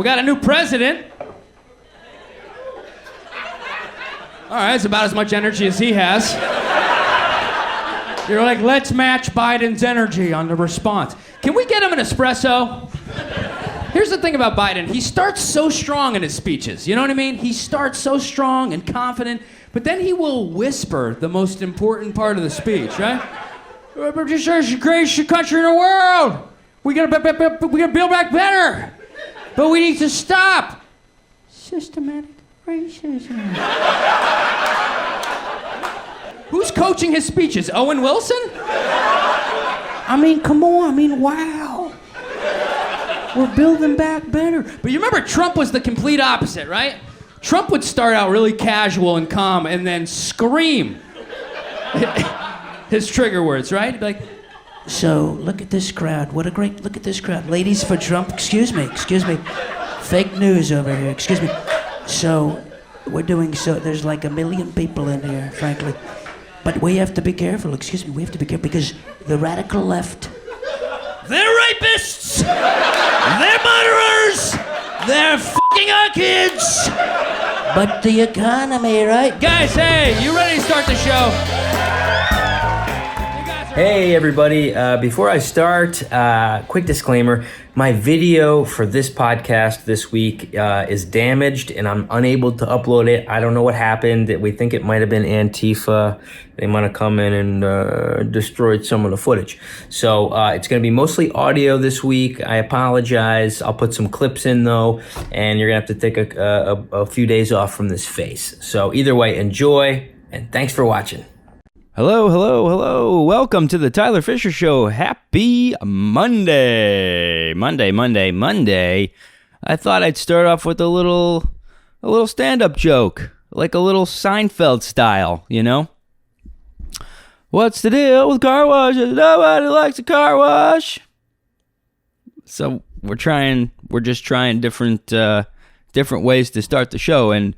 We got a new president. All right, it's about as much energy as he has. You're like, let's match Biden's energy on the response. Can we get him an espresso? Here's the thing about Biden. He starts so strong in his speeches. You know what I mean? He starts so strong and confident, but then he will whisper the most important part of the speech, right? We're just the greatest country in the world. We gotta build back better. But we need to stop systematic racism. Who's coaching his speeches? Owen Wilson? I mean, come on. I mean, wow. We're building back better. But you remember Trump was the complete opposite, right? Trump would start out really casual and calm and then scream his trigger words, right? He'd be like, so, look at this crowd. Look at this crowd. Ladies for Trump, excuse me. Fake news over here, excuse me. So, there's like 1 million people in here, frankly. But we have to be careful, we have to be careful because the radical left, they're rapists! They're murderers! They're fucking our kids! But the economy, right? Guys, hey, you ready to start the show? Hey everybody, before I start, quick disclaimer, my video for this podcast this week is damaged and I'm unable to upload it. I don't know what happened. We think it might have been Antifa. They might have come in and destroyed some of the footage. So it's going to be mostly audio this week. I apologize. I'll put some clips in though, and you're going to have to take a few days off from this face. So either way, enjoy and thanks for watching. Hello. Welcome to the Tyler Fischer Show. Happy Monday. Monday. I thought I'd start off with a little stand-up joke, like a little Seinfeld style, you know? What's the deal with car washes? Nobody likes a car wash. So we're just trying different ways to start the show, and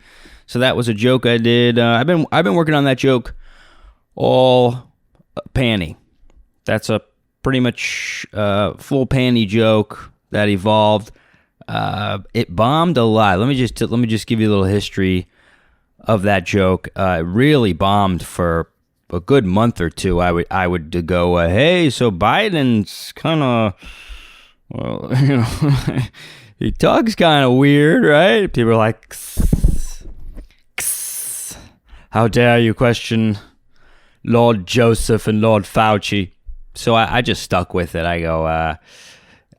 so that was a joke I did. I've been working on that joke all panty. That's a pretty much full panty joke that evolved. It bombed a lot. Let me just give you a little history of that joke. It really bombed for a good month or two. I would go, hey, so Biden's kind of, well, you know, he talks kind of weird, right? People are like, how dare you question Lord Joseph and Lord Fauci. So I just stuck with it. I go,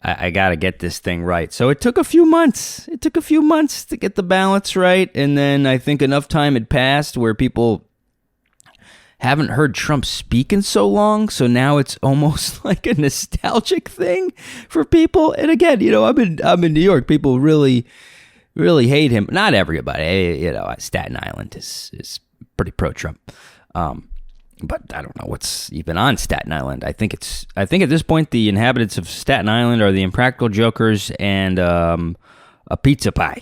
I got to get this thing right. So it took a few months. To get the balance right. And then I think enough time had passed where people haven't heard Trump speak in so long. So now it's almost like a nostalgic thing for people. And again, you know, I'm in New York. People really hate him. Not everybody. You know, Staten Island is pretty pro-Trump. But I don't know what's even on Staten Island. I think at this point the inhabitants of Staten Island are the Impractical Jokers and a pizza pie.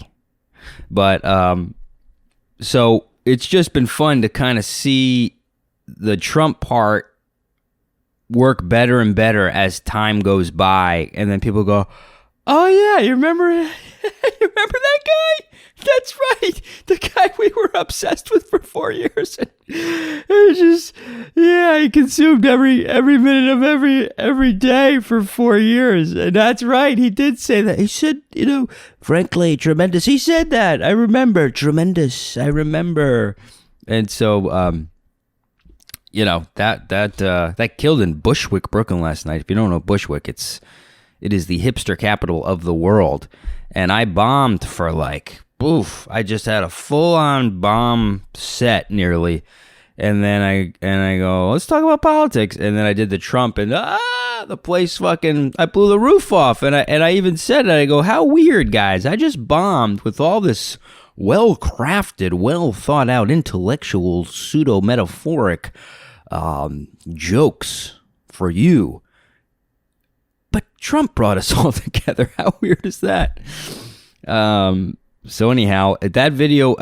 But so it's just been fun to kind of see the Trump part work better and better as time goes by, and then people go, "Oh yeah, you remember that guy? That's right, the guy we were obsessed with for 4 years. And it was just, yeah, he consumed every minute of every day for 4 years. And that's right, he did say that. He said, you know, frankly, tremendous. He said that. I remember, tremendous. I remember. And so, you know, that killed in Bushwick, Brooklyn last night. If you don't know Bushwick, it is the hipster capital of the world. And I bombed for like, oof, I just had a full-on bomb set nearly. And then I go, let's talk about politics. And then I did the Trump, and the place fucking, I blew the roof off. And I even said it, I go, how weird, guys. I just bombed with all this well-crafted, well-thought-out, intellectual, pseudo-metaphoric jokes for you. But Trump brought us all together. How weird is that? So anyhow, that video,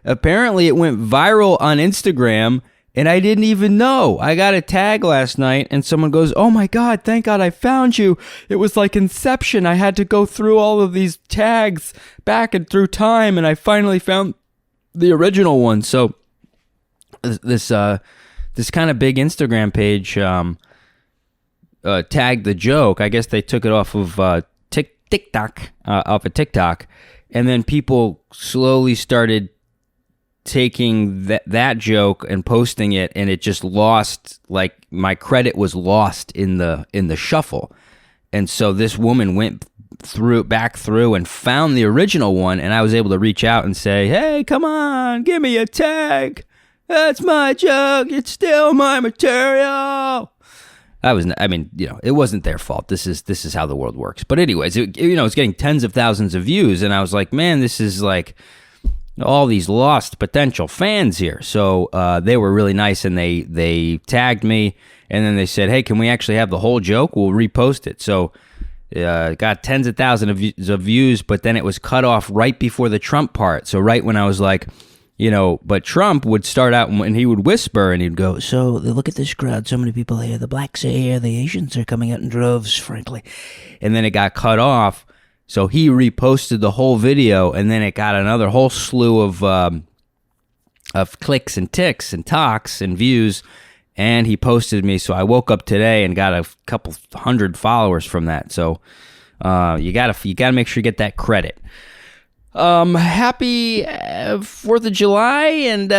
apparently it went viral on Instagram, And I didn't even know. I got a tag last night and someone goes, "Oh my God, thank God I found you. It was like Inception. I had to go through all of these tags back and through time and I finally found the original one." So this kind of big Instagram page tagged the joke. I guess they took it off of TikTok, and then people slowly started taking that joke and posting it, and it just lost, like, my credit was lost in the shuffle. And so this woman went back through and found the original one, and I was able to reach out and say, "Hey, come on, give me a tag. That's my joke. It's still my material." It wasn't their fault. This is how the world works. But anyways, it's getting tens of thousands of views, and I was like, man, this is like all these lost potential fans here. So they were really nice, and they tagged me, and then they said, "Hey, can we actually have the whole joke? We'll repost it." So got tens of thousands of views, but then it was cut off right before the Trump part. So right when I was like, but Trump would start out and he would whisper and he'd go, "So look at this crowd. So many people here. The blacks are here. The Asians are coming out in droves, frankly." and then it got cut off. So he reposted the whole video, and then it got another whole slew of clicks and ticks and talks and views, and he posted me. So I woke up today and got a couple hundred followers from that. So you gotta make sure you get that credit. Happy 4th of July, and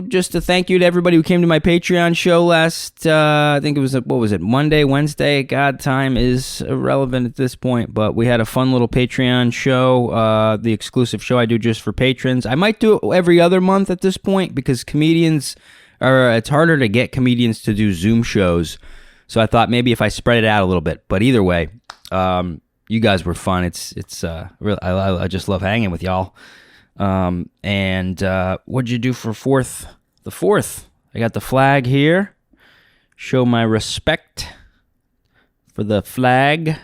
just to thank you to everybody who came to my Patreon show last, I think it was, Monday, Wednesday? God, time is irrelevant at this point, but we had a fun little Patreon show, the exclusive show I do just for patrons. I might do it every other month at this point, because it's harder to get comedians to do Zoom shows, so I thought maybe if I spread it out a little bit, but either way, you guys were fun. It's real. I just love hanging with y'all. And what'd you do for the 4th? I got the flag here. Show my respect for the flag.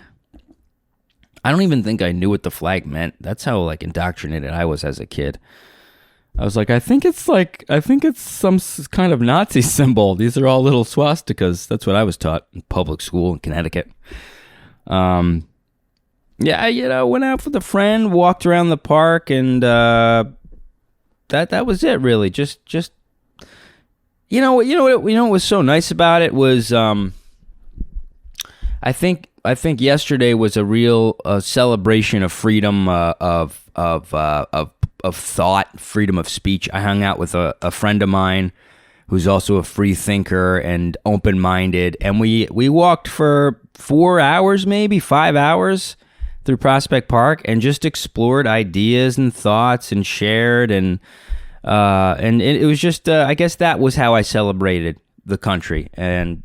I don't even think I knew what the flag meant. That's how indoctrinated I was as a kid. I was like, I think it's some kind of Nazi symbol. These are all little swastikas. That's what I was taught in public school in Connecticut. Yeah, went out with a friend, walked around the park, and that was it, really. Just what was so nice about it was I think yesterday was a real celebration of freedom of thought, freedom of speech. I hung out with a friend of mine who's also a free thinker and open-minded, and we walked for 4 hours, maybe 5 hours, through Prospect Park, and just explored ideas and thoughts and shared, and it was just I guess that was how I celebrated the country, and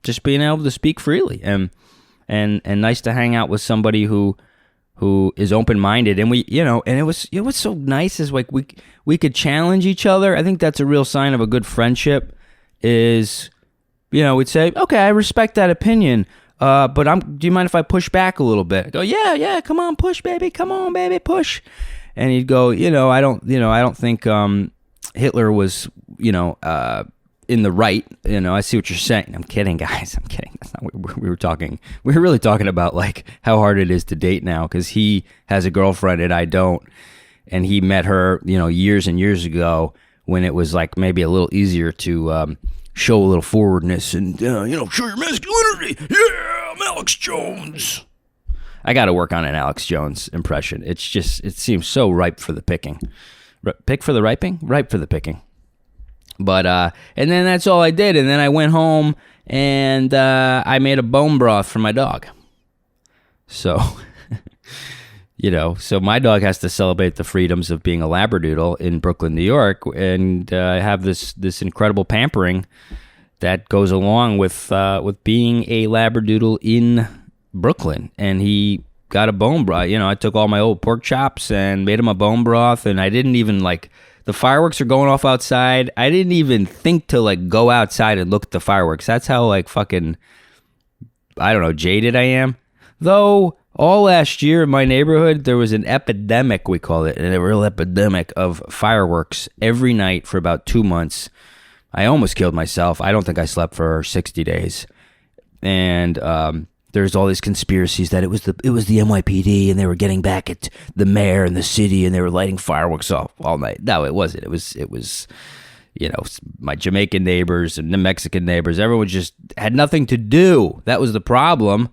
just being able to speak freely, and nice to hang out with somebody who is open-minded, and and it was so nice is like we could challenge each other. I think that's a real sign of a good friendship, is we'd say, "Okay, I respect that opinion. But do you mind if I push back a little bit?" I go, yeah, come on, push, baby, come on, baby, push. And he'd go, I don't think Hitler was, in the right. I see what you're saying. I'm kidding, guys. I'm kidding. That's not what we were talking. We were really talking about how hard it is to date now, because he has a girlfriend and I don't, and he met her, years and years ago, when it was maybe a little easier to show a little forwardness and, show your masculinity. Yeah, I'm Alex Jones. I got to work on an Alex Jones impression. It seems so ripe for the picking. Pick for the riping? Ripe for the picking. But, and then that's all I did. And then I went home and I made a bone broth for my dog. So, so my dog has to celebrate the freedoms of being a Labradoodle in Brooklyn, New York, and have this incredible pampering that goes along with being a Labradoodle in Brooklyn. And he got a bone broth. I took all my old pork chops and made him a bone broth, and I didn't even the fireworks are going off outside. I didn't even think to go outside and look at the fireworks. That's how fucking, I don't know, jaded I am. Though All last year in my neighborhood, there was an epidemic, we call it, a real epidemic of fireworks every night for about 2 months. I almost killed myself. I don't think I slept for 60 days. And there's all these conspiracies that it was the NYPD and they were getting back at the mayor and the city and they were lighting fireworks off all night. No, it wasn't. It was my Jamaican neighbors and the Mexican neighbors. Everyone just had nothing to do. That was the problem.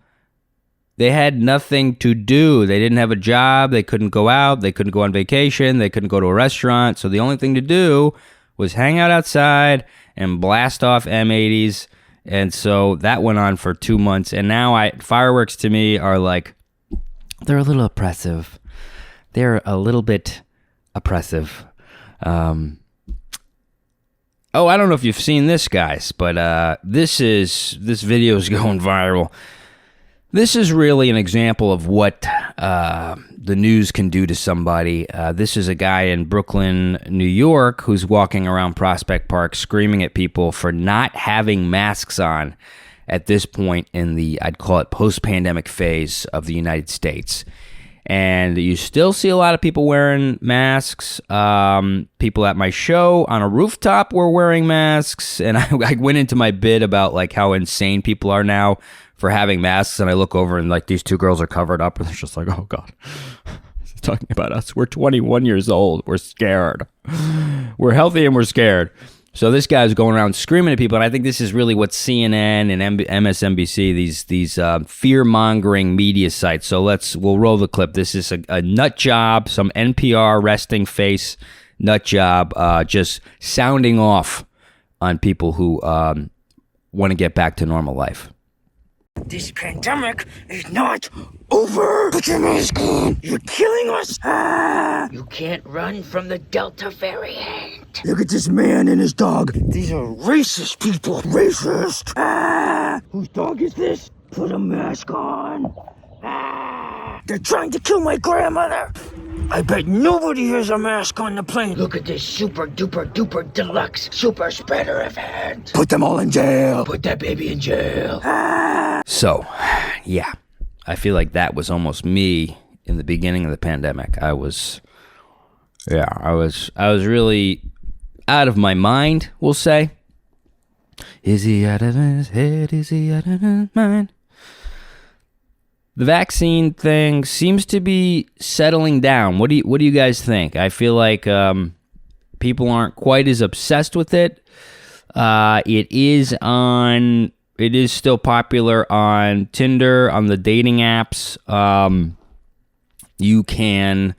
They had nothing to do. They didn't have a job. They couldn't go out. They couldn't go on vacation. They couldn't go to a restaurant. So the only thing to do was hang out outside and blast off M80s. And so that went on for 2 months. And now fireworks to me are like, they're a little oppressive. They're a little bit oppressive. Oh, I don't know if you've seen this, guys, but this video is going viral. This is really an example of what the news can do to somebody. This is a guy in Brooklyn, New York, who's walking around Prospect Park screaming at people for not having masks on at this point in the, I'd call it, post-pandemic phase of the United States. And you still see a lot of people wearing masks. People at my show on a rooftop were wearing masks. And I went into my bit about like how insane people are now for having masks, and I look over and like these two girls are covered up and they're just like, oh God, he's talking about us. We're 21 years old. We're scared. We're healthy and we're scared. So this guy's going around screaming at people, and I think this is really what CNN and MSNBC, these fear-mongering media sites. So we'll roll the clip. This is a nut job, some NPR resting face nut job, just sounding off on people who want to get back to normal life. This pandemic is not over. Put your mask on. You're killing us. You can't run from the Delta variant. Look at this man and his dog. These are racist people. Racist. Whose dog is this? Put a mask on. They're trying to kill my grandmother. I bet nobody has a mask on the plane. Look at this super duper duper deluxe super spreader event. Put them all in jail. Put that baby in jail. So, yeah, I feel like that was almost me in the beginning of the pandemic. I was really out of my mind, we'll say. Is he out of his head? Is he out of his mind? The vaccine thing seems to be settling down. What do you guys think? I feel like people aren't quite as obsessed with it. It is still popular on Tinder, on the dating apps. You can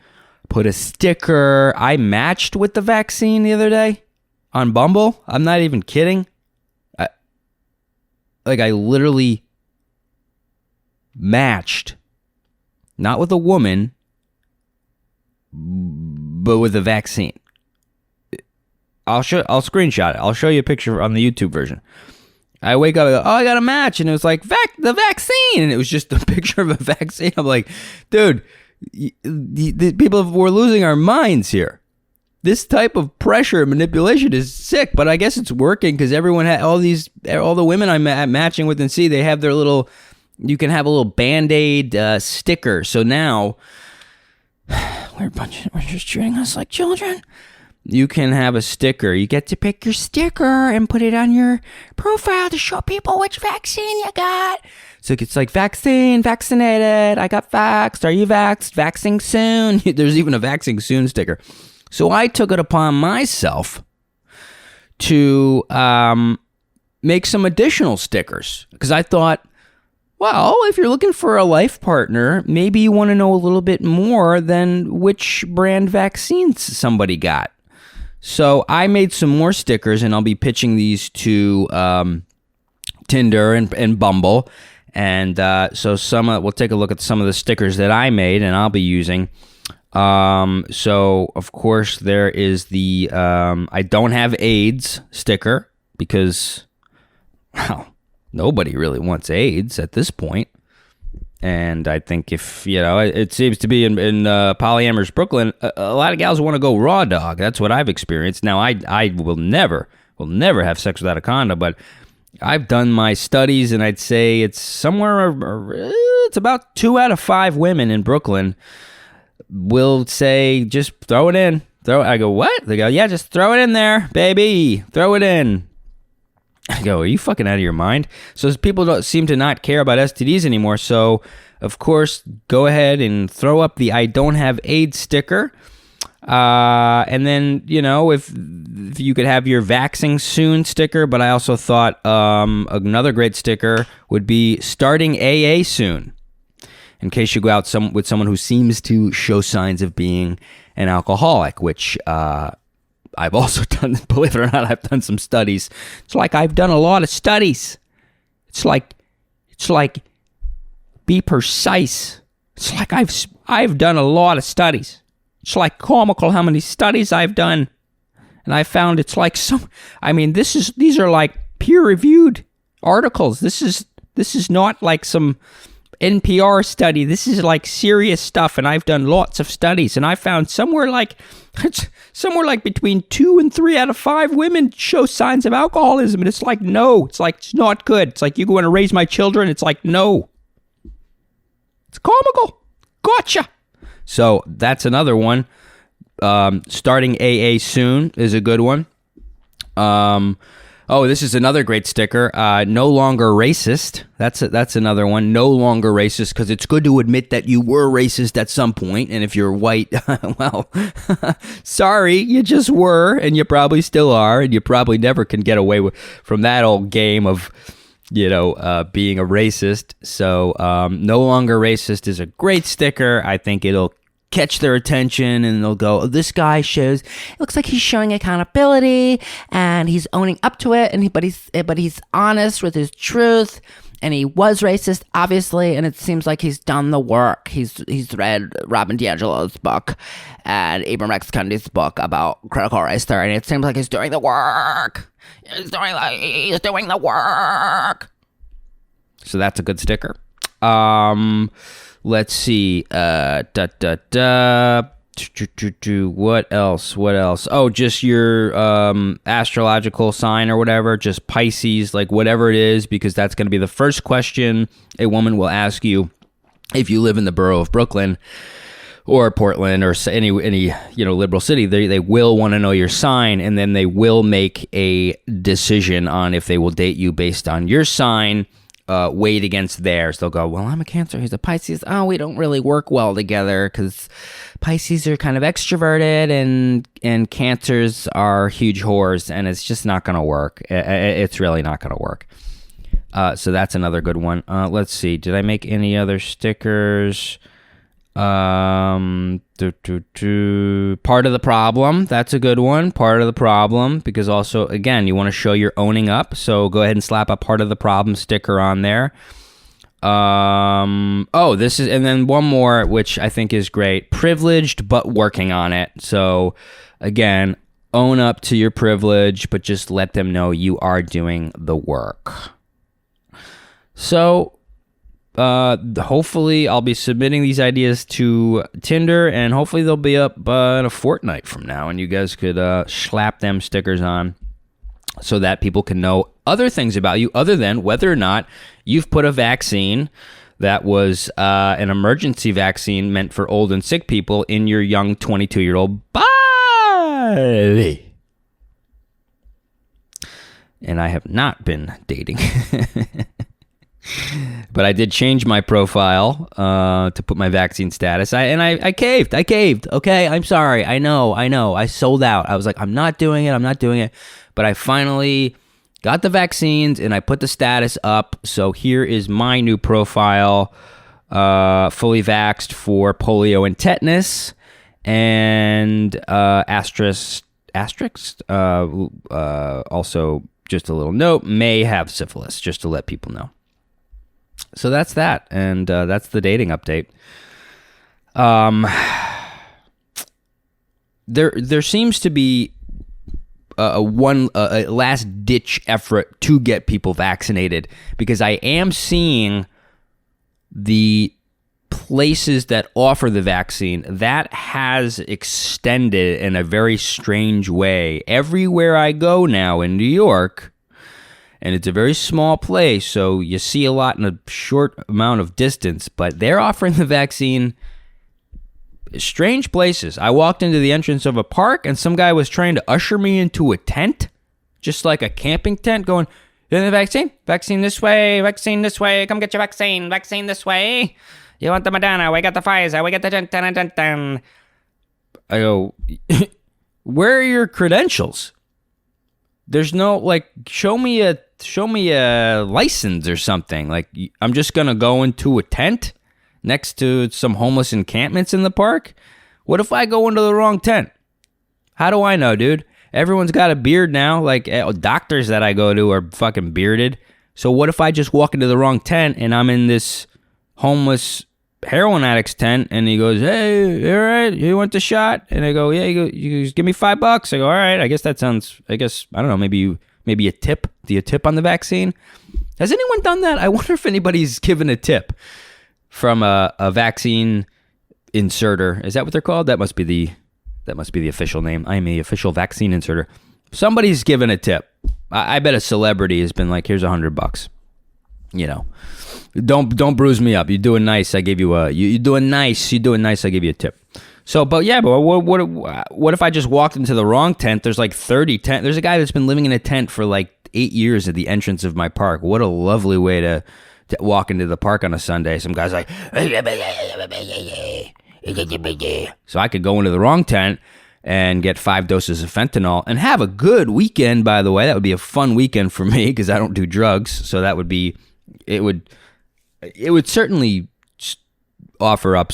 put a sticker. I matched with the vaccine the other day on Bumble. I'm not even kidding. I literally matched, not with a woman, but with a vaccine. I'll screenshot it. I'll show you a picture on the YouTube version. I wake up, I go, oh, I got a match, and it was like the vaccine, and it was just a picture of a vaccine. I'm like, dude, the people were losing our minds here. This type of pressure and manipulation is sick, but I guess it's working because everyone had all the women I'm matching with and see, they have their little. You can have a little Band-Aid sticker. So now, we're just treating us like children. You can have a sticker. You get to pick your sticker and put it on your profile to show people which vaccine you got. So it's like vaccinated, I got vaxxed, are you vaxxed, vaxxing soon. There's even a vaxxing soon sticker. So I took it upon myself to make some additional stickers because I thought, well, if you're looking for a life partner, maybe you want to know a little bit more than which brand vaccines somebody got. So I made some more stickers, and I'll be pitching these to Tinder and Bumble. And so we'll take a look at some of the stickers that I made and I'll be using. So, of course, there is the I don't have AIDS sticker because, well, nobody really wants AIDS at this point. And I think if, it seems to be in polyamorous Brooklyn, a lot of gals want to go raw dog. That's what I've experienced. Now, I will never have sex without a condom, but I've done my studies, and I'd say it's it's about 2 out of 5 women in Brooklyn will say, just throw it in. I go, what? They go, yeah, just throw it in there, baby. Throw it in. I go, are you fucking out of your mind? So people don't seem to not care about STDs anymore. So, of course, go ahead and throw up the I don't have AIDS sticker. And then, if you could have your vaxing soon sticker, but I also thought another great sticker would be starting AA soon, in case you go out with someone who seems to show signs of being an alcoholic, which I've also done, believe it or not, I've done some studies. It's like I've done a lot of studies. It's like be precise. It's like I've done a lot of studies. It's like comical how many studies I've done. And I found it's like these are like peer-reviewed articles. This is not like some NPR study. This is like serious stuff, and I've done lots of studies, and I found somewhere like between 2 and 3 out of 5 women show signs of alcoholism, and it's like, no, it's like, it's not good. It's like, you want to raise my children? It's like, no. It's comical. Gotcha. So that's another one. Starting AA soon is a good one. This is another great sticker. No longer racist. That's another one. No longer racist, because it's good to admit that you were racist at some point. And if you're white, well, sorry, you just were, and you probably still are, and you probably never can get away from that old game of being a racist. So no longer racist is a great sticker. I think it'll catch their attention, and they'll go, oh, this guy it looks like he's showing accountability, and he's owning up to it, but he's honest with his truth, and he was racist, obviously, and it seems like he's done the work. He's read Robin DiAngelo's book and Ibram X. Kendi's book about critical race theory, and it seems like he's doing the work. He's doing the work. So that's a good sticker. Let's see. What else? Oh, just your astrological sign or whatever. Just Pisces, like whatever it is, because that's going to be the first question a woman will ask you if you live in the borough of Brooklyn or Portland or any liberal city. They will want to know your sign, and then they will make a decision on if they will date you based on your sign. Weighed against theirs. They'll go, well, I'm a Cancer, he's a Pisces. Oh, we don't really work well together because Pisces are kind of extroverted and Cancers are huge whores, and it's just not going to work. It's really not going to work. So that's another good one. Let's see. Did I make any other stickers? Part of the problem. That's a good one. Part of the problem, because also, again, you want to show you're owning up. So go ahead and slap a part of the problem sticker on there. And then one more, which I think is great. Privileged, but working on it. So again, own up to your privilege, but just let them know you are doing the work. So hopefully I'll be submitting these ideas to Tinder, and hopefully they'll be up in a fortnight from now, and you guys could slap them stickers on so that people can know other things about you other than whether or not you've put a vaccine that was an emergency vaccine meant for old and sick people in your young 22-year-old body. And I have not been dating. But I did change my profile to put my vaccine status. I caved. Okay, I'm sorry. I know. I sold out. I was like, I'm not doing it. But I finally got the vaccines, and I put the status up. So here is my new profile, fully vaxxed for polio and tetanus, and asterisk. Also, just a little note, may have syphilis, just to let people know. So that's that, and that's the dating update. There seems to be a last ditch effort to get people vaccinated, because I am seeing the places that offer the vaccine that has extended in a very strange way everywhere I go now in New York. and it's a very small place, so you see a lot in a short amount of distance, but they're offering the vaccine strange places. I walked into the entrance of a park, and some guy was trying to usher me into a tent, just like a camping tent, going, "The vaccine? Vaccine this way, come get your vaccine this way. You want the Moderna, we got the Pfizer, we got the dun. I go, where are your credentials? There's no, like, show me a license or something. Like, I'm just gonna go into a tent next to some homeless encampments in the park? What if I go into the wrong tent? How do I know, dude? Everyone's got a beard now. Like, doctors that I go to are fucking bearded. So what if I just walk into the wrong tent and I'm in this homeless heroin addict's tent, and he goes, "Hey, you all right? You want the shot?" And I go, "Yeah." You goes, "Give me $5." I go, "All right. I guess, I don't know, maybe a tip. Do you tip on the vaccine?" Has anyone done that? I wonder if anybody's given a tip from a vaccine inserter. Is that what they're called? That must be the official name. I'm the official vaccine inserter. Somebody's given a tip. I bet a celebrity has been like, "Here's $100. You know, don't bruise me up. You're doing nice. I give you you're doing nice. I give you a tip." So, but what if I just walked into the wrong tent? There's like 30 tent. There's a guy that's been living in a tent for like 8 years at the entrance of my park. What a lovely way to walk into the park on a Sunday. Some guy's like, so I could go into the wrong tent and get 5 doses of fentanyl and have a good weekend, by the way. That would be a fun weekend for me because I don't do drugs. So that would be, it would certainly offer up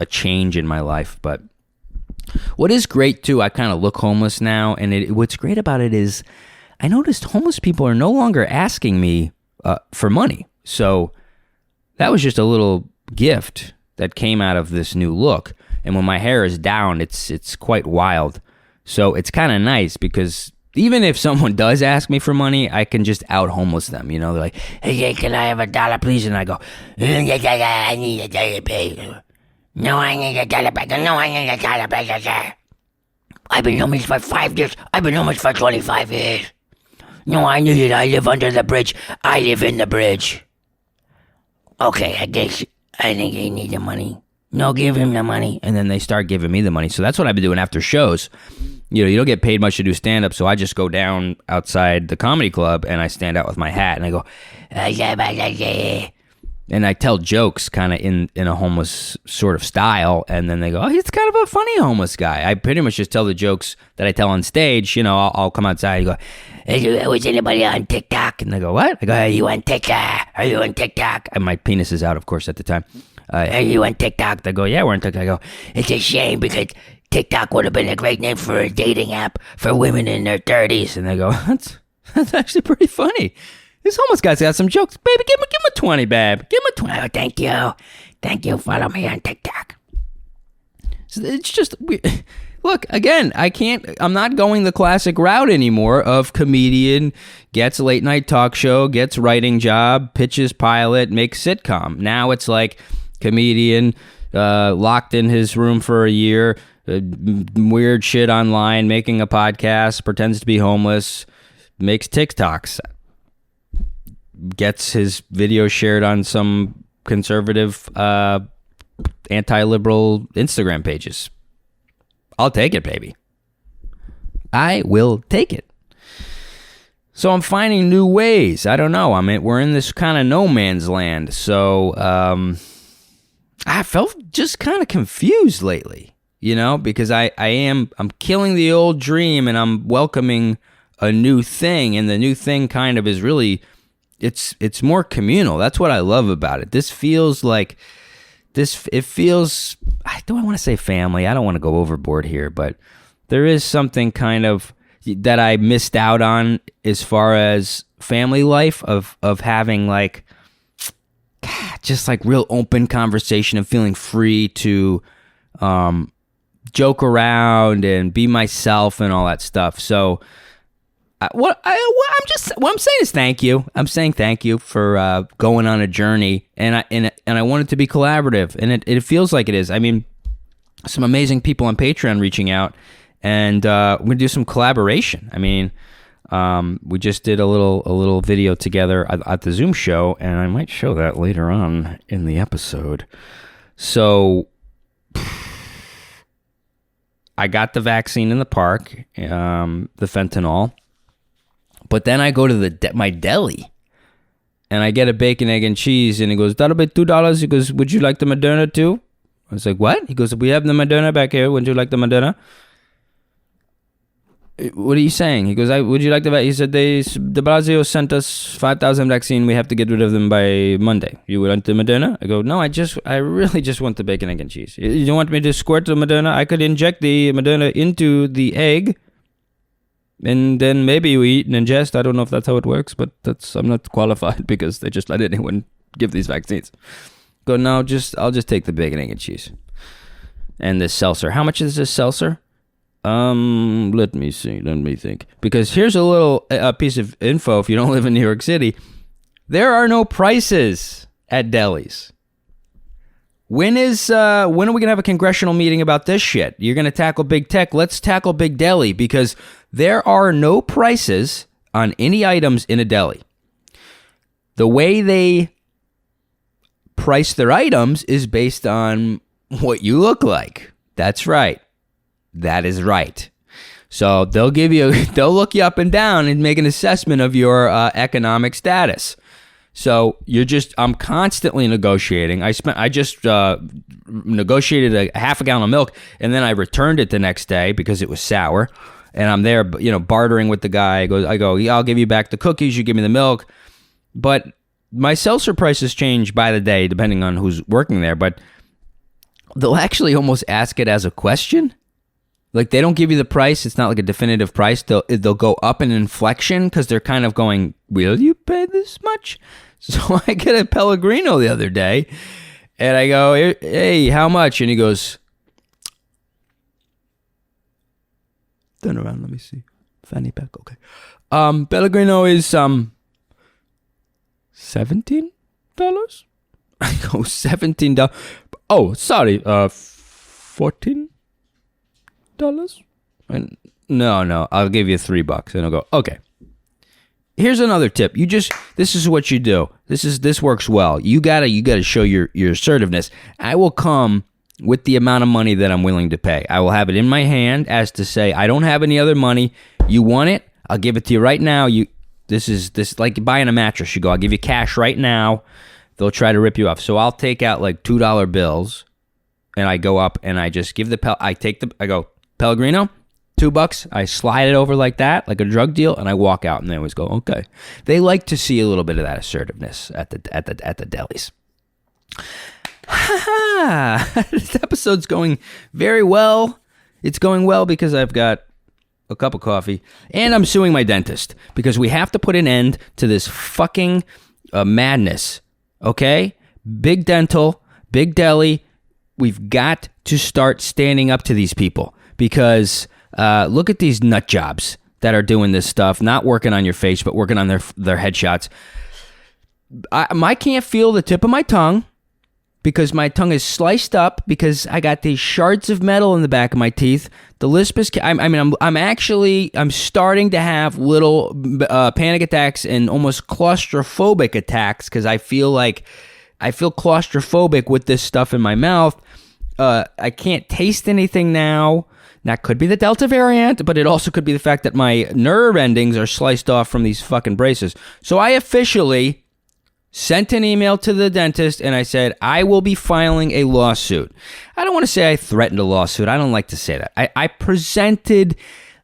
a change in my life. But what is great too, I kind of look homeless now, and what's great about it is I noticed homeless people are no longer asking me for money. So that was just a little gift that came out of this new look. And when my hair is down, it's quite wild. So it's kind of nice because even if someone does ask me for money, I can just out homeless them. You know, they're like, "Hey, can I have $1, please?" And I go, "I need $1, please." "No, I need $1 back. No, I need $1 back. I've been homeless for 5 years. I've been homeless for 25 years. No, I need it. I live under the bridge. I live in the bridge." "Okay, I think he needs the money." "No, give him the money." And then they start giving me the money. So that's what I've been doing after shows. You know, you don't get paid much to do stand-up, so I just go down outside the comedy club and I stand out with my hat and I go, and I tell jokes kind of in a homeless sort of style, and then they go, "Oh, he's kind of a funny homeless guy." I pretty much just tell the jokes that I tell on stage. You know, I'll come outside and go, "Hey, was anybody on TikTok?" And they go, "What?" I go, "Are you on TikTok? Are you on TikTok?" And my penis is out, of course, at the time. "Are you on TikTok?" They go, "Yeah, we're on TikTok." I go, "It's a shame because TikTok would have been a great name for a dating app for women in their 30s. And they go, that's actually pretty funny. This homeless guy's got some jokes. "Baby, give him a 20, babe. Give him a 20. "Oh, thank you. Thank you. Follow me on TikTok." So it's just, look, again, I'm not going the classic route anymore of comedian, gets late night talk show, gets writing job, pitches pilot, makes sitcom. Now it's like comedian, locked in his room for a year, weird shit online, making a podcast, pretends to be homeless, makes TikToks, gets his video shared on some conservative, anti-liberal Instagram pages. I'll take it, baby. I will take it. So I'm finding new ways. I don't know. We're in this kind of no man's land. So I felt just kind of confused lately, you know, because I'm killing the old dream and I'm welcoming a new thing, and the new thing kind of is really, it's more communal. That's what I love about it. This feels like it feels, do I want to say family? I don't want to go overboard here, but there is something kind of that I missed out on as far as family life of having like, just like real open conversation and feeling free to joke around and be myself and all that stuff. So what I'm saying is thank you. I'm saying thank you for going on a journey, and I want it to be collaborative, and it feels like it is. I mean, some amazing people on Patreon reaching out, and we're gonna do some collaboration. I mean, We just did a little video together at the Zoom show, and I might show that later on in the episode. So I got the vaccine in the park, the fentanyl, but then I go to my deli, and I get a bacon, egg, and cheese, and he goes, that'll be $2. He goes, would you like the Moderna too? I was like, what? He goes, we have the Moderna back here. Would you like the Moderna? What are you saying? He goes, would you like the vaccine? He said, de Blasio sent us 5,000 vaccine. We have to get rid of them by Monday. You want the Moderna? I go, no, I really just want the bacon, egg, and cheese. You want me to squirt the Moderna? I could inject the Moderna into the egg, and then maybe you eat and ingest. I don't know if that's how it works, but I'm not qualified because they just let anyone give these vaccines. Go, no, I'll just take the bacon, egg, and cheese. And this seltzer. How much is this seltzer? Let me think. Because here's a little piece of info if you don't live in New York City. There are no prices at delis. When are we going to have a congressional meeting about this shit? You're going to tackle big tech. Let's tackle big deli, because there are no prices on any items in a deli. The way they price their items is based on what you look like. That's right. That is right. So they'll look you up and down and make an assessment of your economic status. So I'm constantly negotiating. I just negotiated a half a gallon of milk, and then I returned it the next day because it was sour. And I'm there, bartering with the guy. I go, yeah, I'll give you back the cookies. You give me the milk. But my seltzer prices change by the day depending on who's working there. But they'll actually almost ask it as a question. Like, they don't give you the price. It's not like a definitive price. They'll go up in inflection because they're kind of going, will you pay this much? So I get a Pellegrino the other day, and I go, hey, how much? And he goes, turn around, let me see. Fanny pack, okay. Pellegrino is $17? I go, $17. Oh, sorry, $14? And no, I'll give you $3. And I'll go, okay. Here's another tip. This is what you do. This works well. You gotta show your assertiveness. I will come with the amount of money that I'm willing to pay. I will have it in my hand as to say, I don't have any other money. You want it? I'll give it to you right now. This like buying a mattress. You go, I'll give you cash right now. They'll try to rip you off. So I'll take out like $2 bills, and I go up and I just give I go, Pellegrino, $2. I slide it over like that, like a drug deal, and I walk out. And they always go, okay. They like to see a little bit of that assertiveness at the delis. This episode's going very well. It's going well because I've got a cup of coffee, and I'm suing my dentist because we have to put an end to this fucking madness. Okay, big dental, big deli. We've got to start standing up to these people. Because look at these nut jobs that are doing this stuff, not working on your face, but working on their headshots. I can't feel the tip of my tongue because my tongue is sliced up because I got these shards of metal in the back of my teeth. The lisp is. I'm starting to have little panic attacks and almost claustrophobic attacks because I feel claustrophobic with this stuff in my mouth. I can't taste anything now. That could be the Delta variant, but it also could be the fact that my nerve endings are sliced off from these fucking braces. So I officially sent an email to the dentist, and I said, I will be filing a lawsuit. I don't want to say I threatened a lawsuit. I don't like to say that. I presented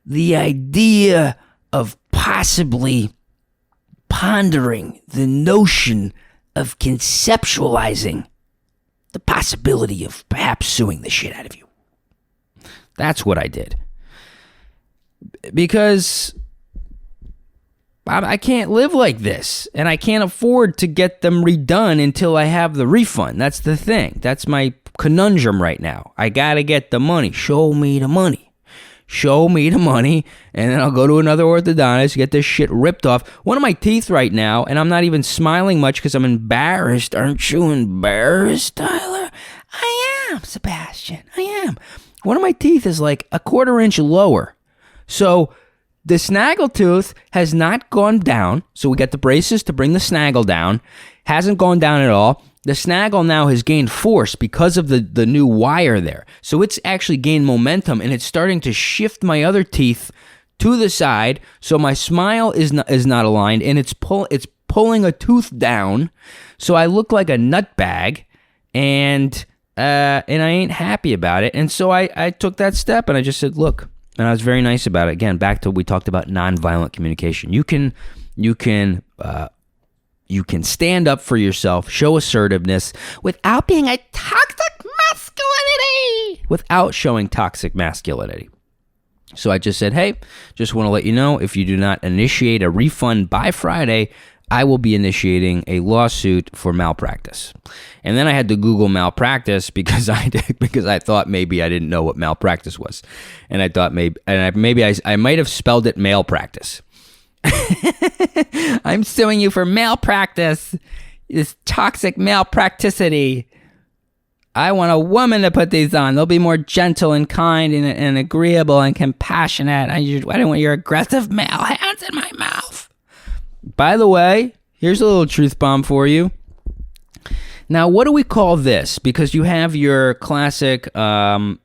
the idea of possibly pondering the notion of conceptualizing the possibility of perhaps suing the shit out of you. That's what I did. Because I can't live like this, and I can't afford to get them redone until I have the refund. That's the thing. That's my conundrum right now. I gotta get the money. Show me the money. Show me the money, and then I'll go to another orthodontist, get this shit ripped off. One of my teeth right now, and I'm not even smiling much because I'm embarrassed. Aren't you embarrassed, Tyler? I am, Sebastian. I am. One of my teeth is like a 1/4 inch lower. So The snaggletooth has not gone down. So we got the braces to bring the snaggle down. Hasn't gone down at all. The snaggle now has gained force because of the new wire there. So it's actually gained momentum, and it's starting to shift my other teeth to the side. So my smile is not aligned, and it's pulling a tooth down. So I look like a nutbag, and I ain't happy about it. And so I took that step, and I just said, look, and I was very nice about it. Again, back to we talked about nonviolent communication. You can stand up for yourself, show assertiveness without being a toxic masculinity, without showing toxic masculinity. So I just said, hey, just want to let you know, if you do not initiate a refund by Friday, I will be initiating a lawsuit for malpractice. And then I had to Google malpractice because I thought maybe I didn't know what malpractice was. And I thought maybe I might have spelled it malpractice. I'm suing you for malpractice. This toxic malpracticity. I want a woman to put these on. They'll be more gentle and kind and agreeable and compassionate. I don't want your aggressive male hands in my mouth. By the way, here's a little truth bomb for you. Now, what do we call this? Because you have your classic racism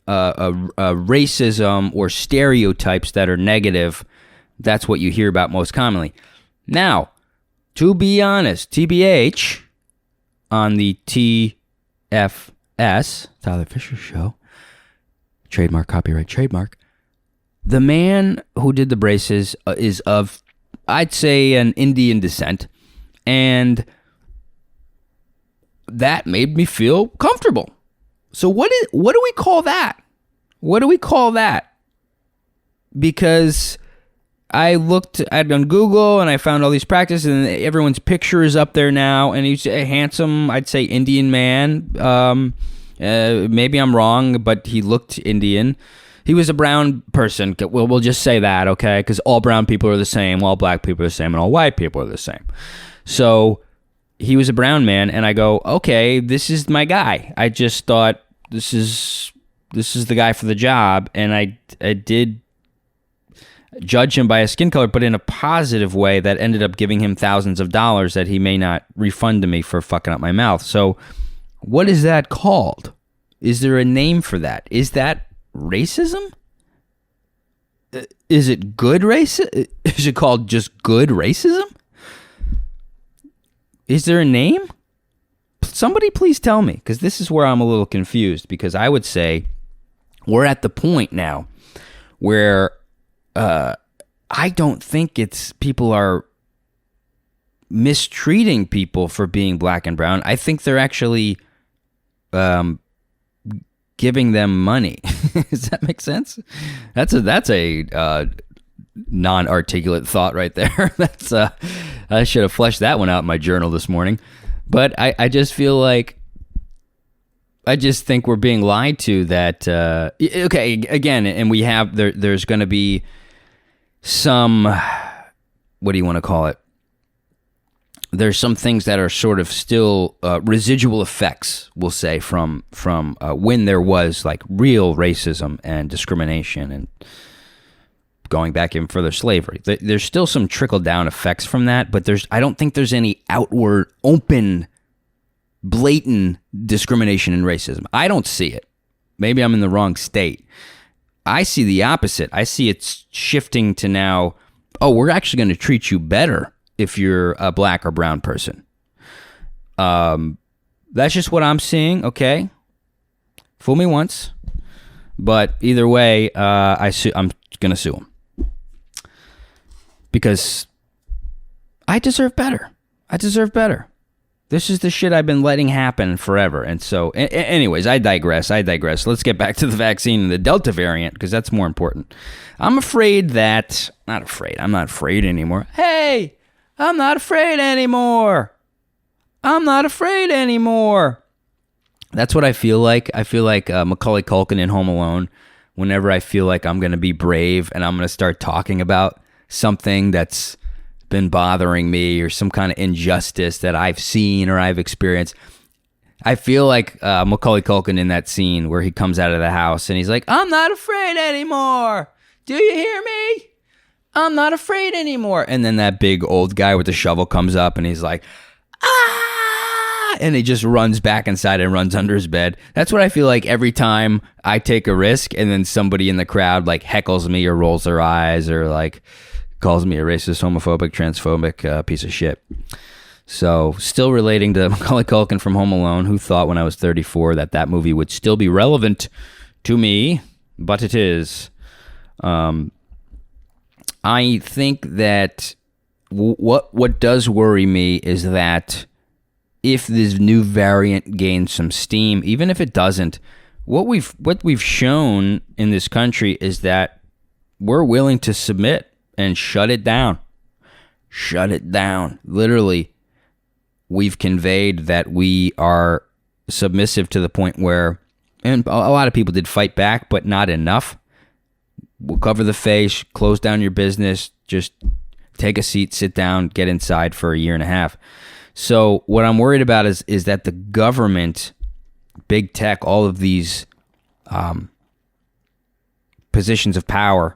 or stereotypes that are negative. That's what you hear about most commonly. Now, to be honest, TBH, on the TFS, Tyler Fischer Show, trademark, copyright, trademark, the man who did the braces is of, I'd say, an Indian descent, and that made me feel comfortable. So what do we call that? What do we call that? Because I looked on Google and I found all these practices, and everyone's picture is up there now, and he's a handsome, I'd say, Indian man. Maybe I'm wrong, but he looked Indian. He was a brown person. We'll just say that, okay? Because all brown people are the same, all black people are the same, and all white people are the same. So he was a brown man, and I go, okay, this is my guy. I just thought this is the guy for the job, and I did judge him by his skin color, but in a positive way that ended up giving him thousands of dollars that he may not refund to me for fucking up my mouth. So what is that called? Is there a name for that? Is that racism? Is it good racism? Is it called just good racism? Is there a name? Somebody please tell me, because this is where I'm a little confused, because I would say we're at the point now where I don't think it's people are mistreating people for being black and brown. I think they're actually giving them money. Does that make sense? That's a non-articulate thought right there. I should have fleshed that one out in my journal this morning. But I just feel like I just think we're being lied to that. Okay, again, and we have there's going to be some, what do you want to call it? There's some things that are sort of still residual effects, we'll say, from when there was like real racism and discrimination and going back even further, slavery. There's still some trickle down effects from that, but I don't think there's any outward, open, blatant discrimination and racism. I don't see it. Maybe I'm in the wrong state. I see the opposite. I see it's shifting to now, oh, we're actually going to treat you better if you're a black or brown person. That's just what I'm seeing, okay? Fool me once. But either way, I'm going to sue him. Because I deserve better. I deserve better. This is the shit I've been letting happen forever. And so, anyways, I digress. Let's get back to the vaccine and the Delta variant, because that's more important. I'm not afraid anymore. Hey, I'm not afraid anymore. That's what I feel like. I feel like Macaulay Culkin in Home Alone. Whenever I feel like I'm going to be brave and I'm going to start talking about something that's been bothering me or some kind of injustice that I've seen or I've experienced. I feel like Macaulay Culkin in that scene where he comes out of the house and he's like, I'm not afraid anymore. Do you hear me? I'm not afraid anymore. And then that big old guy with the shovel comes up and he's like, ah, and he just runs back inside and runs under his bed. That's what I feel like every time I take a risk and then somebody in the crowd like heckles me or rolls their eyes or like calls me a racist, homophobic, transphobic piece of shit. So still relating to Macaulay Culkin from Home Alone, who thought when I was 34 that movie would still be relevant to me, but it is. I think that what does worry me is that if this new variant gains some steam, even if it doesn't, what we've shown in this country is that we're willing to submit and shut it down. Shut it down. Literally, we've conveyed that we are submissive to the point where, and a lot of people did fight back, but not enough. We'll cover the face, close down your business, just take a seat, sit down, get inside for a year and a half. So what I'm worried about is that the government, big tech, all of these positions of power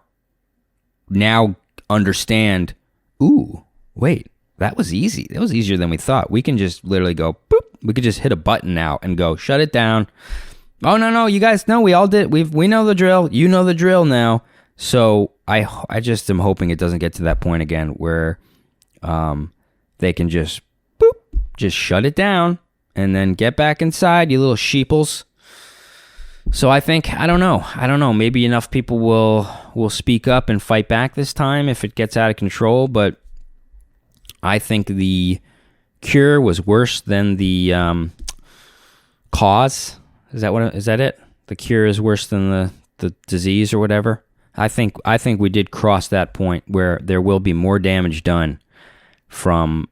now understand, ooh, wait, that was easy. That was easier than we thought. We can just literally go, boop. We could just hit a button now and go, shut it down. Oh, no, you guys know, we all did. We know the drill. You know the drill now. So I just am hoping it doesn't get to that point again where they can just, boop, just shut it down and then get back inside, you little sheeples. So I think, I don't know. Maybe enough people will speak up and fight back this time if it gets out of control. But I think the cure was worse than the cause. Is that it? The cure is worse than the disease or whatever. I think we did cross that point where there will be more damage done from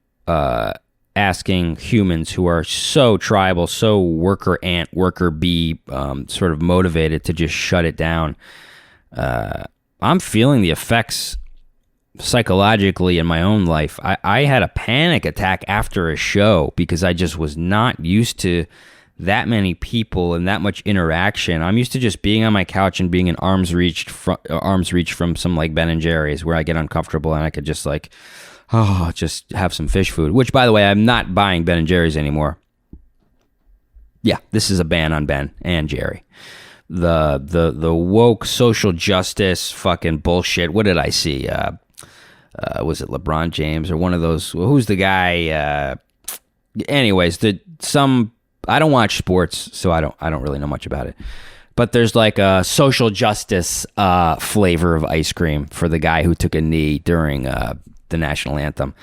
asking humans who are so tribal, so worker ant, worker bee, sort of motivated to just shut it down. I'm feeling the effects psychologically in my own life. I had a panic attack after a show because I just was not used to that many people and that much interaction. I'm used to just being on my couch and being in arm's reach from some like Ben and Jerry's where I get uncomfortable and I could just like, just have some fish food, which by the way, I'm not buying Ben and Jerry's anymore. Yeah, this is a ban on Ben and Jerry. The woke social justice fucking bullshit. What did I see? Was it LeBron James or one of those? Who's the guy? Anyways, I don't watch sports, so I don't really know much about it. But there's like a social justice flavor of ice cream for the guy who took a knee during the national anthem.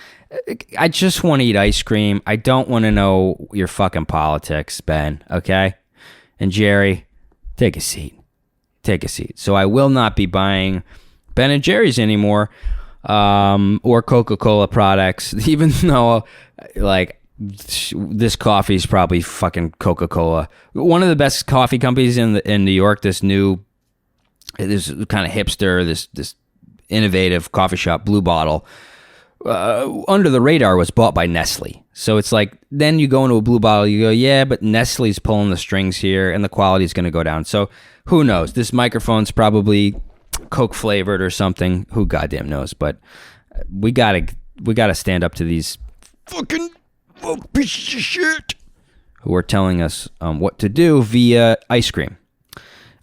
I just want to eat ice cream. I don't want to know your fucking politics, Ben, okay? And Jerry, take a seat. Take a seat. So I will not be buying Ben and Jerry's anymore, or Coca-Cola products, even though, like, this coffee is probably fucking Coca-Cola. One of the best coffee companies in New York, this kind of hipster, this innovative coffee shop, Blue Bottle, under the radar was bought by Nestle. So it's like, then you go into a Blue Bottle, you go, yeah, but Nestle's pulling the strings here and the quality is going to go down. So who knows? This microphone's probably Coke flavored or something. Who goddamn knows? But we gotta stand up to these fucking pieces of shit who are telling us what to do via ice cream.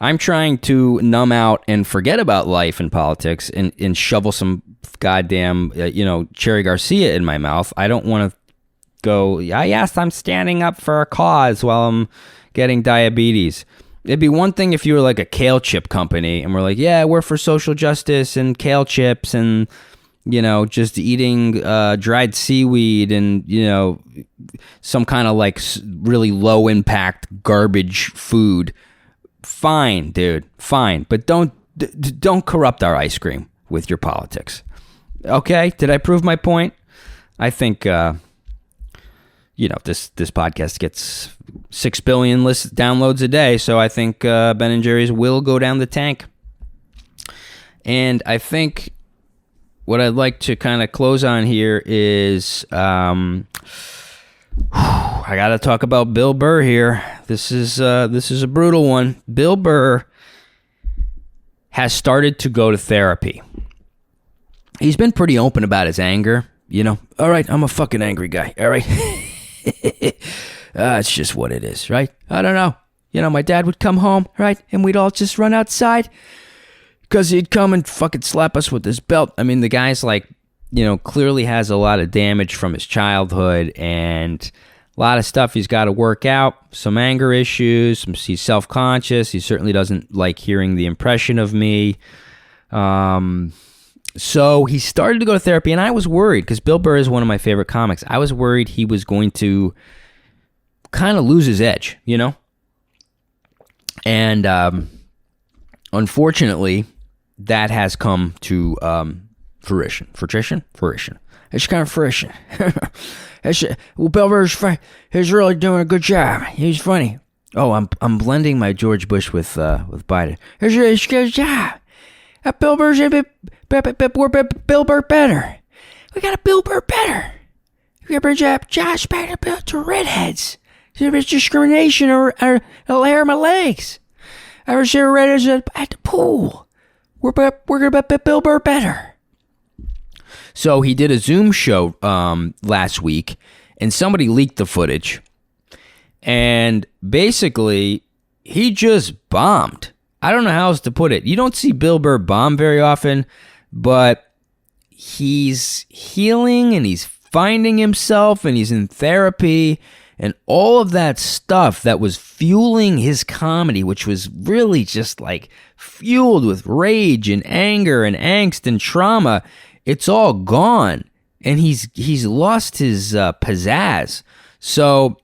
I'm trying to numb out and forget about life and politics and shovel some goddamn, Cherry Garcia in my mouth. I don't want to go, yes, I'm standing up for a cause while I'm getting diabetes. It'd be one thing if you were like a kale chip company and we're like, yeah, we're for social justice and kale chips and, just eating dried seaweed and, some kind of like really low impact garbage food. Fine, dude, fine. But don't corrupt our ice cream with your politics. Okay? Did I prove my point? I think, this podcast gets 6 billion downloads a day, so I think Ben & Jerry's will go down the tank. And I think what I'd like to kind of close on here is I got to talk about Bill Burr here. This is a brutal one. Bill Burr has started to go to therapy. he's been pretty open about his anger. All right, I'm a fucking angry guy. All right. It's just what it is, right? I don't know. My dad would come home, right? And we'd all just run outside because he'd come and fucking slap us with his belt. I mean, the guy's like, clearly has a lot of damage from his childhood and a lot of stuff he's got to work out. Some anger issues. He's self-conscious. He certainly doesn't like hearing the impression of me. So he started to go to therapy, and I was worried because Bill Burr is one of my favorite comics. I was worried he was going to kind of lose his edge, And unfortunately, that has come to fruition. It's kind of fruition. Well, Bill Burr's funny. He's really doing a good job. He's funny. Oh, I'm blending my George Bush with Biden. He's a good job. Bill Burr's a bit Bill Burr better. We got a Bill Burr better. We got to bring Josh back to redheads. There's discrimination or it'll hair my legs. I ever see redheads at the pool. We're gonna be Bill Burr better. So he did a Zoom show last week, and somebody leaked the footage. And basically, he just bombed. I don't know how else to put it. You don't see Bill Burr bomb very often, but he's healing and he's finding himself and he's in therapy and all of that stuff that was fueling his comedy, which was really just like fueled with rage and anger and angst and trauma. It's all gone, and he's lost his pizzazz. So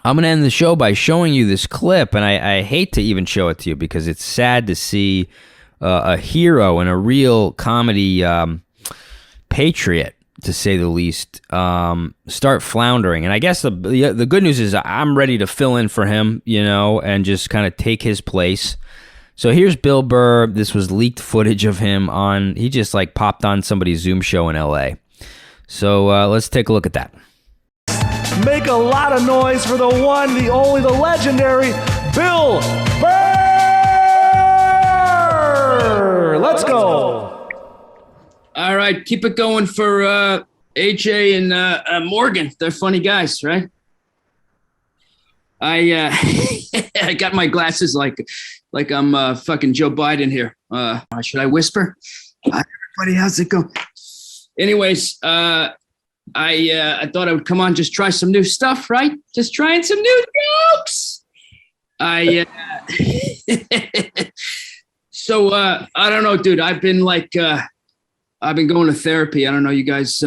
I'm going to end the show by showing you this clip, and I hate to even show it to you because it's sad to see a hero and a real comedy patriot, to say the least, start floundering. And I guess the good news is I'm ready to fill in for him, and just kind of take his place. So here's Bill Burr. This was leaked footage of him he just like popped on somebody's Zoom show in LA. So let's take a look at that. Make a lot of noise for the one, the only, the legendary Bill Burr! Let's go! All right, keep it going for AJ and Morgan. They're funny guys, right? I got my glasses like I'm fucking Joe Biden here. Should I whisper? Hi, everybody, how's it going? Anyways, I thought I would come on, just try some new stuff, right? Just trying some new jokes. So I don't know, dude. I've been going to therapy. I don't know, you guys,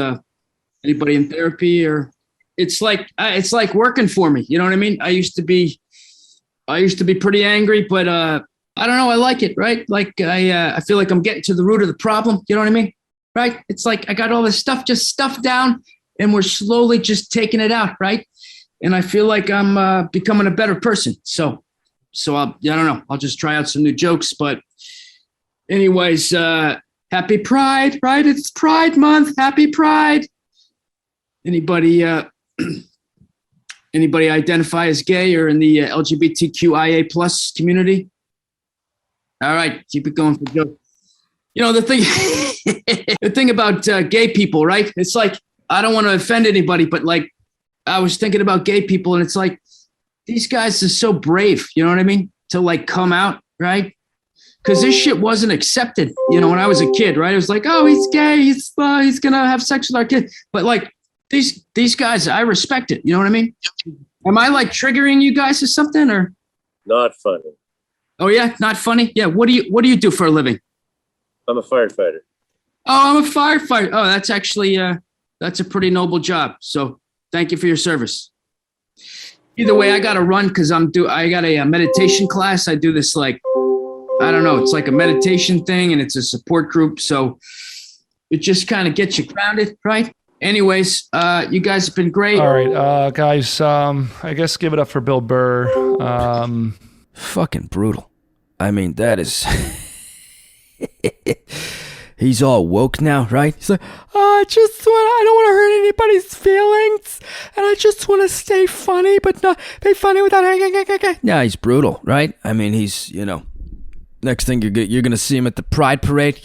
anybody in therapy? Or it's like working for me. You know what I mean? I used to be pretty angry, but I don't know. I like it, right? Like I feel like I'm getting to the root of the problem. You know what I mean? Right? It's like I got all this stuff just stuffed down, and we're slowly just taking it out, right? And I feel like I'm becoming a better person. So I don't know. I'll just try out some new jokes. But anyways, happy Pride, right? It's Pride Month. Happy Pride. Anybody identify as gay or in the LGBTQIA plus community? All right, keep it going for jokes. The thing about gay people, right? It's like, I don't want to offend anybody, but like, I was thinking about gay people, and it's like, these guys are so brave, you know what I mean? To like come out, right? Because this shit wasn't accepted, when I was a kid, right? It was like, oh, he's gay, he's gonna have sex with our kid. But like, these guys, I respect it, you know what I mean? Am I like triggering you guys or something, or? Not funny. Oh yeah, not funny? Yeah, what do you do for a living? I'm a firefighter. Oh, I'm a firefighter. Oh, that's actually, that's a pretty noble job. So thank you for your service. Either way, I got to run because I got a meditation class. I do this like, I don't know, it's like a meditation thing, and it's a support group. So it just kind of gets you grounded, right? Anyways, you guys have been great. All right, guys, I guess give it up for Bill Burr. Fucking brutal. I mean, that is... He's all woke now, right? He's like, I don't want to hurt anybody's feelings, and I just want to stay funny, but not be funny without... Yeah, he's brutal, right? I mean, he's, Next thing you're gonna see him at the Pride Parade,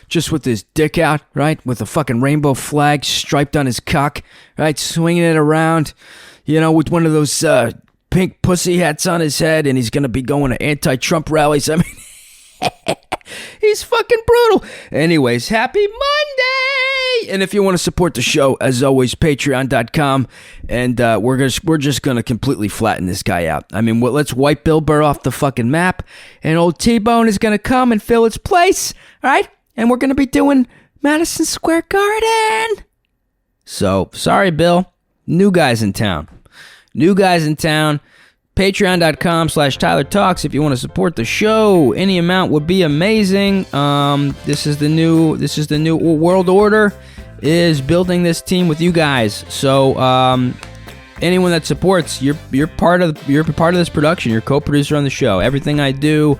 just with his dick out, right, with a fucking rainbow flag striped on his cock, right, swinging it around, with one of those pink pussy hats on his head, and he's gonna be going to anti-Trump rallies. I mean, he's fucking brutal. Anyways, happy Monday! And if you want to support the show, as always, patreon.com, and we're just gonna completely flatten this guy out. I mean, let's wipe Bill Burr off the fucking map, and old T-Bone is gonna come and fill its place, all right? And we're gonna be doing Madison Square Garden. So, sorry, Bill. New guys in town. Patreon.com/Tyler Talks if you want to support the show. Any amount would be amazing. This is the new world order, is building this team with you guys. So anyone that supports, you're part of this production. You're co-producer on the show. Everything I do,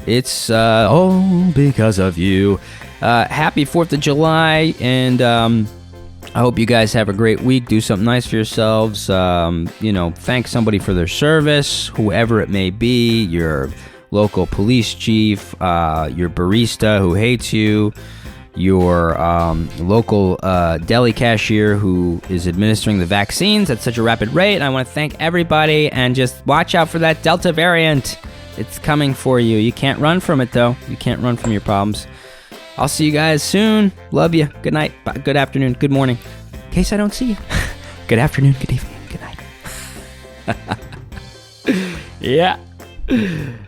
it's all because of you. Happy 4th of July, and I hope you guys have a great week. Do something nice for yourselves. Thank somebody for their service, whoever it may be, your local police chief, your barista who hates you, your local deli cashier who is administering the vaccines at such a rapid rate. And I want to thank everybody, and just watch out for that Delta variant. It's coming for you. You can't run from it, though. You can't run from your problems. I'll see you guys soon. Love you. Good night. Bye. Good afternoon. Good morning. In case I don't see you. Good afternoon. Good evening. Good night.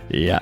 Yeah.